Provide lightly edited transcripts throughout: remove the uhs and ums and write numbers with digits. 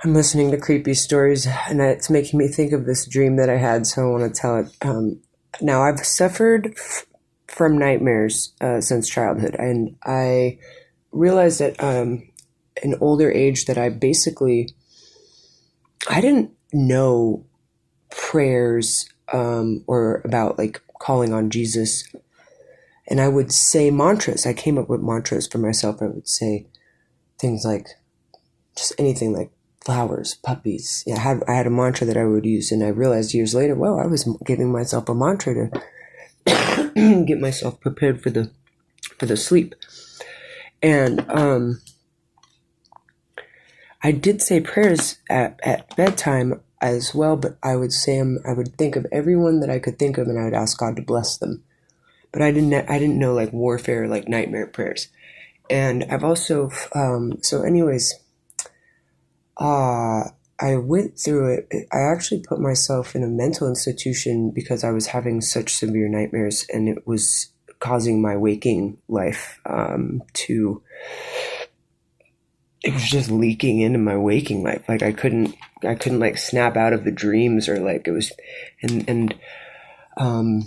I'm listening to creepy stories, and it's making me think of this dream that I had, so I want to tell it. Now, I've suffered from nightmares since childhood, and I realized at an older age that I didn't know prayers or about like calling on Jesus, and I would say mantras. I came up with mantras for myself. I would say things like just anything like flowers, puppies. Yeah, I had a mantra that I would use, and I realized years later, well, I was giving myself a mantra to get myself prepared for the sleep. And I did say prayers at bedtime as well, but I would say 'em, I would think of everyone that I could think of, and I would ask God to bless them. But I didn't know like warfare, like nightmare prayers. And I've also so anyways, Uh, I went through it. I actually put myself in a mental institution because I was having such severe nightmares, and it was causing my waking life to. It was just leaking into my waking life. Like I couldn't like snap out of the dreams or like it was, and um,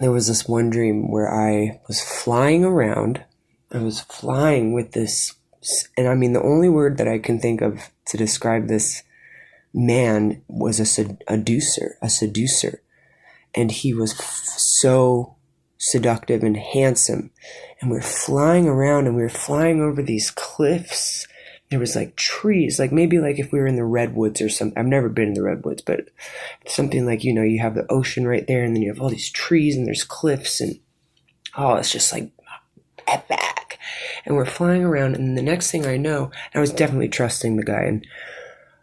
there was this one dream where I was flying around. I was flying with this, and I mean the only word that I can think of to describe this man was a seducer, and he was so seductive and handsome. And we were flying around, and we were flying over these cliffs. There was like trees, like maybe like if we were in the redwoods or something. I've never been in the redwoods, but something like you have the ocean right there, and then you have all these trees, and there's cliffs, and oh, it's just like epic. And we're flying around, and the next thing I know, I was definitely trusting the guy, and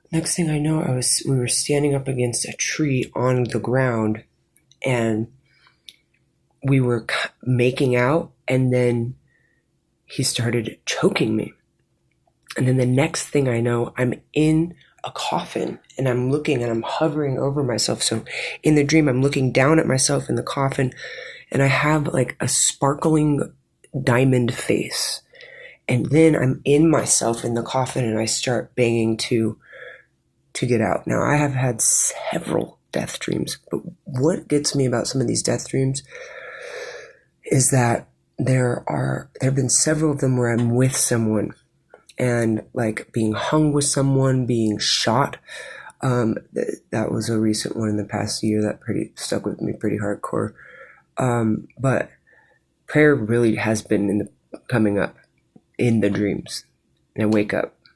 next thing I know, we were standing up against a tree on the ground, and we were making out, and then he started choking me. And then the next thing I know, I'm in a coffin, and I'm looking and I'm hovering over myself. So in the dream, I'm looking down at myself in the coffin, and I have like a sparkling diamond face. And then I'm in myself in the coffin, and I start banging to get out. Now, I have had several death dreams, but what gets me about some of these death dreams is that there have been several of them where I'm with someone and like being hung with someone, being shot. That was a recent one in the past year that pretty stuck with me pretty hardcore. But prayer really has been coming up in the dreams, and I wake up